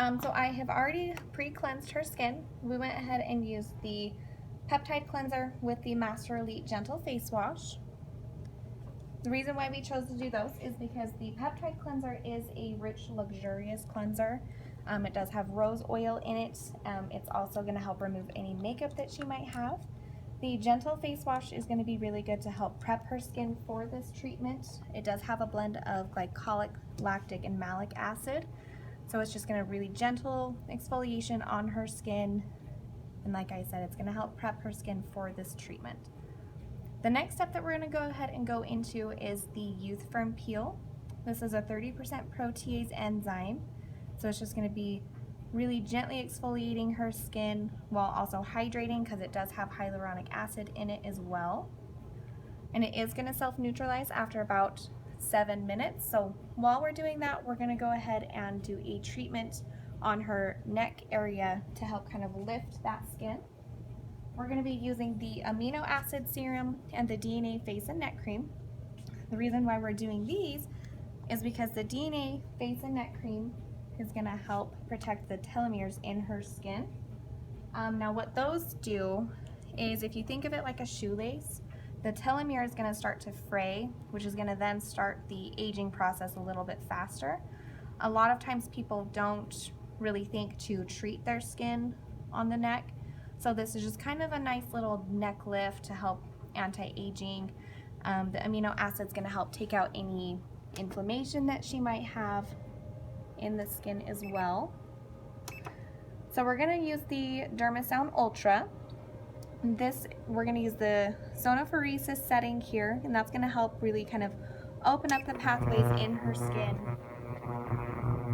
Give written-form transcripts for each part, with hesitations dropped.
So I have already pre-cleansed her skin. We went ahead and used the peptide cleanser with the Master Elite Gentle Face Wash. The reason why we chose to do those is because the peptide cleanser is a rich, luxurious cleanser. It does have rose oil in it. It's also going to help remove any makeup that she might have. The Gentle Face Wash is going to be really good to help prep her skin for this treatment. It does have a blend of glycolic, lactic, and malic acid. So it's just going to really gentle exfoliation on her skin. And like I said, it's going to help prep her skin for this treatment. The next step that we're going to go ahead and go into is the Youth Firm Peel. This is a 30% protease enzyme. So it's just going to be really gently exfoliating her skin while also hydrating, because it does have hyaluronic acid in it as well. And it is going to self-neutralize after about 7 minutes. So while we're doing that, we're going to go ahead and do a treatment on her neck area to help kind of lift that skin. We're going to be using the amino acid serum and the DNA face and neck cream. The reason why we're doing these is because the DNA face and neck cream is going to help protect the telomeres in her skin. Now what those do is, if you think of it like a shoelace, the telomere is going to start to fray, which is going to then start the aging process a little bit faster. A lot of times people don't really think to treat their skin on the neck. So this is just kind of a nice little neck lift to help anti-aging. The amino acid is going to help take out any inflammation that she might have in the skin as well. So we're going to use the Dermasound Ultra. We're going to use the sonophoresis setting here, and that's going to help really kind of open up the pathways in her skin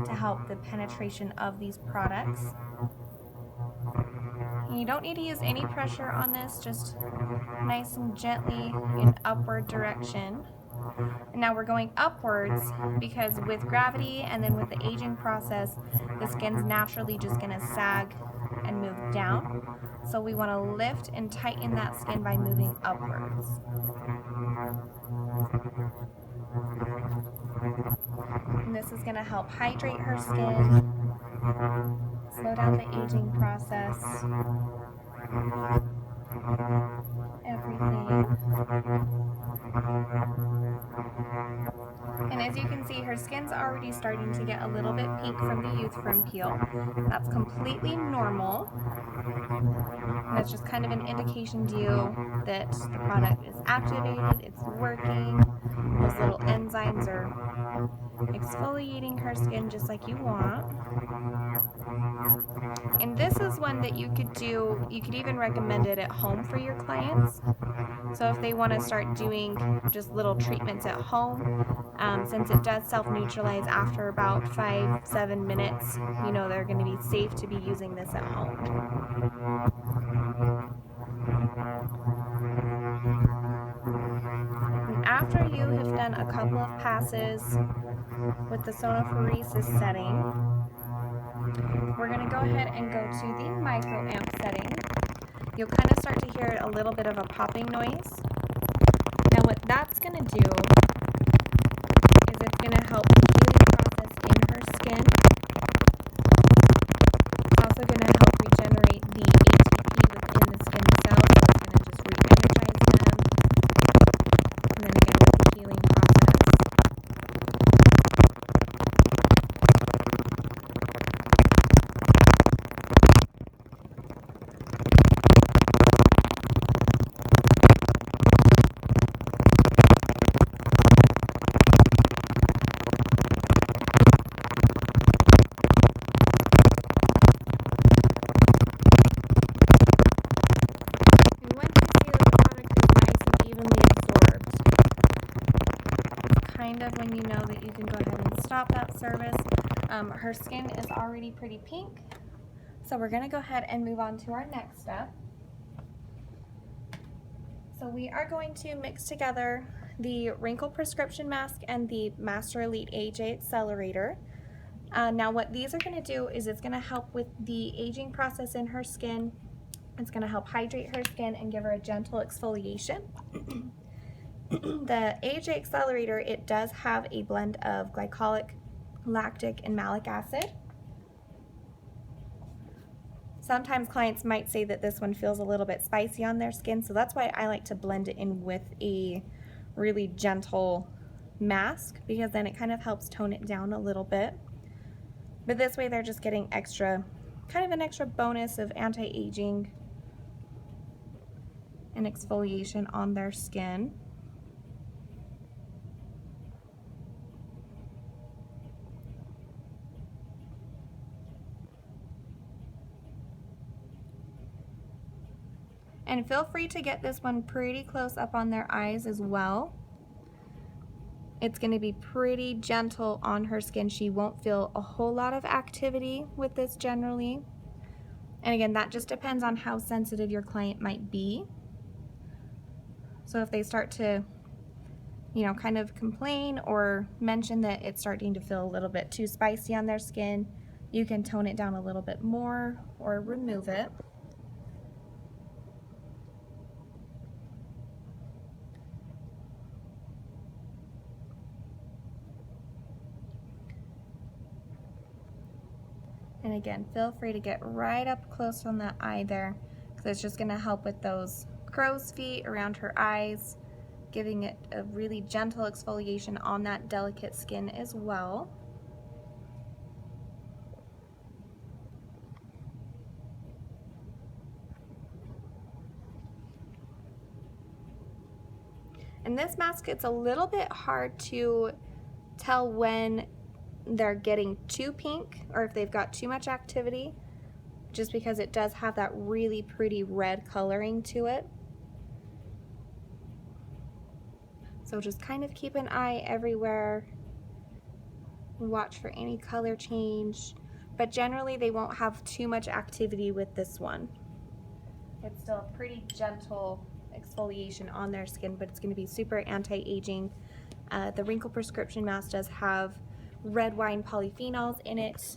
to help the penetration of these products. And you don't need to use any pressure on this, just nice and gently in upward direction. And now we're going upwards because with gravity and then with the aging process, the skin's naturally just going to sag and move down. So we want to lift and tighten that skin by moving upwards. And this is going to help hydrate her skin, slow down the aging process, everything. And as you can see, her skin's already starting to get a little bit pink from the Youth Firm Peel. That's completely normal. And that's just kind of an indication to you that the product is activated, it's working, those little enzymes are exfoliating her skin just like you want. And this is one that you could do, you could even recommend it at home for your clients. So if they want to start doing just little treatments at home, since it does self-neutralize after about 5-7 minutes, you know they're going to be safe to be using this at home. And after you have done a couple of passes with the sonophoresis setting, we're going to go ahead and go to the microamp setting. You'll kind of start to hear a little bit of a popping noise. Now what that's going to do is it's going to help the healing process in her skin. It's also going to help regenerate the ATP within the skin cells, so it's going to just re-energize them. And then again with the healing process. Kind of when you know that you can go ahead and stop that service. Her skin is already pretty pink, so we're going to go ahead and move on to our next step. So we are going to mix together the Wrinkle Prescription Mask and the Master Elite AHA Accelerator. Now what these are going to do is it's going to help with the aging process in her skin. It's going to help hydrate her skin and give her a gentle exfoliation. The AHA Accelerator, it does have a blend of glycolic, lactic, and malic acid. Sometimes clients might say that this one feels a little bit spicy on their skin, so that's why I like to blend it in with a really gentle mask, because then it kind of helps tone it down a little bit. But this way they're just getting extra, kind of an extra bonus of anti-aging and exfoliation on their skin. And feel free to get this one pretty close up on their eyes as well. It's going to be pretty gentle on her skin. She won't feel a whole lot of activity with this generally. And again, that just depends on how sensitive your client might be. So if they start to, you know, kind of complain or mention that it's starting to feel a little bit too spicy on their skin, you can tone it down a little bit more or remove it. And again, feel free to get right up close on that eye there, because it's just going to help with those crow's feet around her eyes, giving it a really gentle exfoliation on that delicate skin as well. And this mask, it's a little bit hard to tell when they're getting too pink or if they've got too much activity, just because it does have that really pretty red coloring to it. So just kind of keep an eye everywhere, watch for any color change, but generally they won't have too much activity with this one. It's still a pretty gentle exfoliation on their skin, but it's going to be super anti-aging. The Wrinkle Prescription Mask does have red wine polyphenols in it.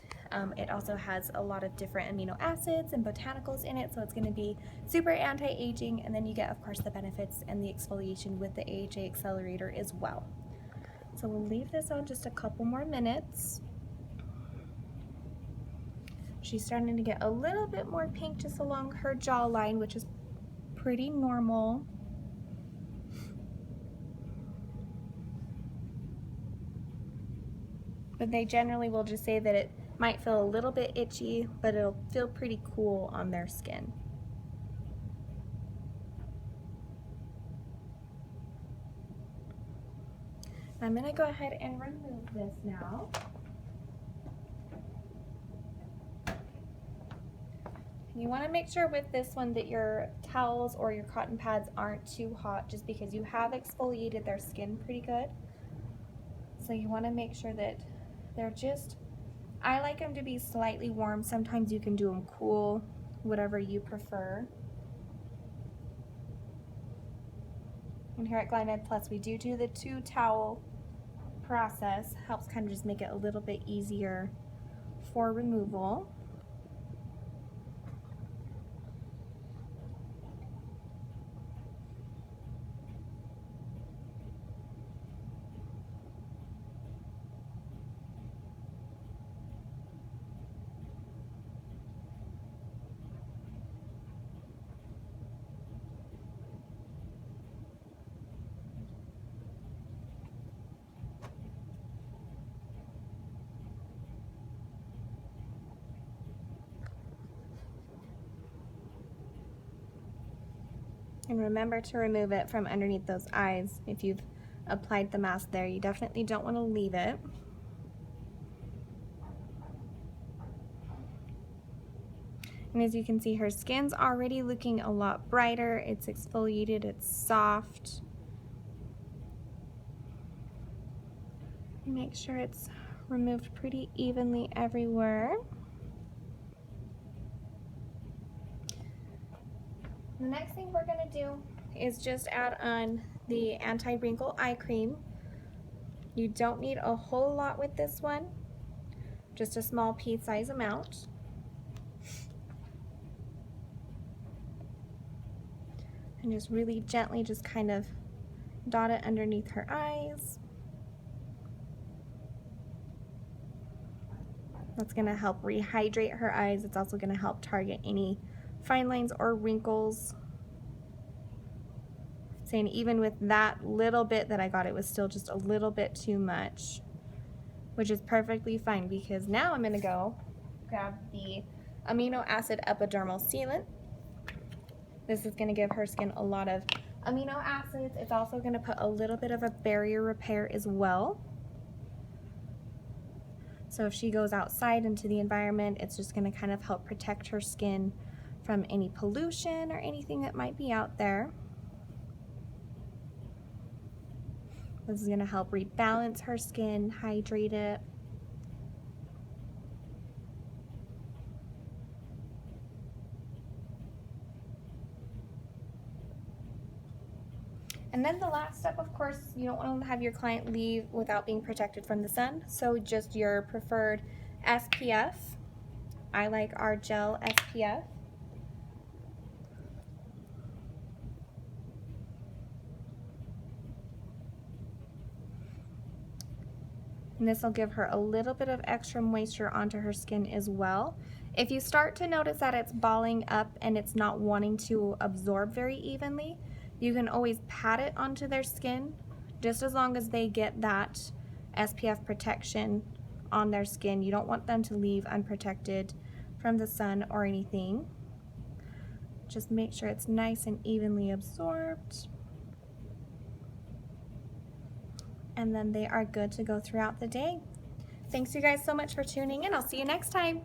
It also has a lot of different amino acids and botanicals in it, so it's going to be super anti-aging, and then you get, of course, the benefits and the exfoliation with the AHA Accelerator as well. So we'll leave this on just a couple more minutes. She's starting to get a little bit more pink just along her jawline, which is pretty normal. But they generally will just say that it might feel a little bit itchy, but it'll feel pretty cool on their skin. I'm going to go ahead and remove this now. You want to make sure with this one that your towels or your cotton pads aren't too hot, just because you have exfoliated their skin pretty good. So you want to make sure that they're just, I like them to be slightly warm. Sometimes you can do them cool, whatever you prefer. And here at Glymed Plus, we do the 2-towel process. Helps kind of just make it a little bit easier for removal. And remember to remove it from underneath those eyes. If you've applied the mask there, you definitely don't want to leave it. And as you can see, her skin's already looking a lot brighter. It's exfoliated, it's soft. Make sure it's removed pretty evenly everywhere. The next thing we're going to do is just add on the anti-wrinkle eye cream. You don't need a whole lot with this one, just a small pea-sized amount. And just really gently just kind of dot it underneath her eyes. That's going to help rehydrate her eyes. It's also going to help target any fine lines or wrinkles. Saying even with that little bit that I got, it was still just a little bit too much, which is perfectly fine, because now I'm going to go grab the amino acid epidermal sealant. This is going to give her skin a lot of amino acids. It's also going to put a little bit of a barrier repair as well. So if she goes outside into the environment, it's just going to kind of help protect her skin from any pollution or anything that might be out there. This is going to help rebalance her skin, hydrate it. And then the last step, of course, you don't want to have your client leave without being protected from the sun. So just your preferred SPF. I like our gel SPF. And this will give her a little bit of extra moisture onto her skin as well. If you start to notice that it's balling up and it's not wanting to absorb very evenly, you can always pat it onto their skin, just as long as they get that SPF protection on their skin. You don't want them to leave unprotected from the sun or anything. Just make sure it's nice and evenly absorbed. And then they are good to go throughout the day. Thanks you guys so much for tuning in. I'll see you next time.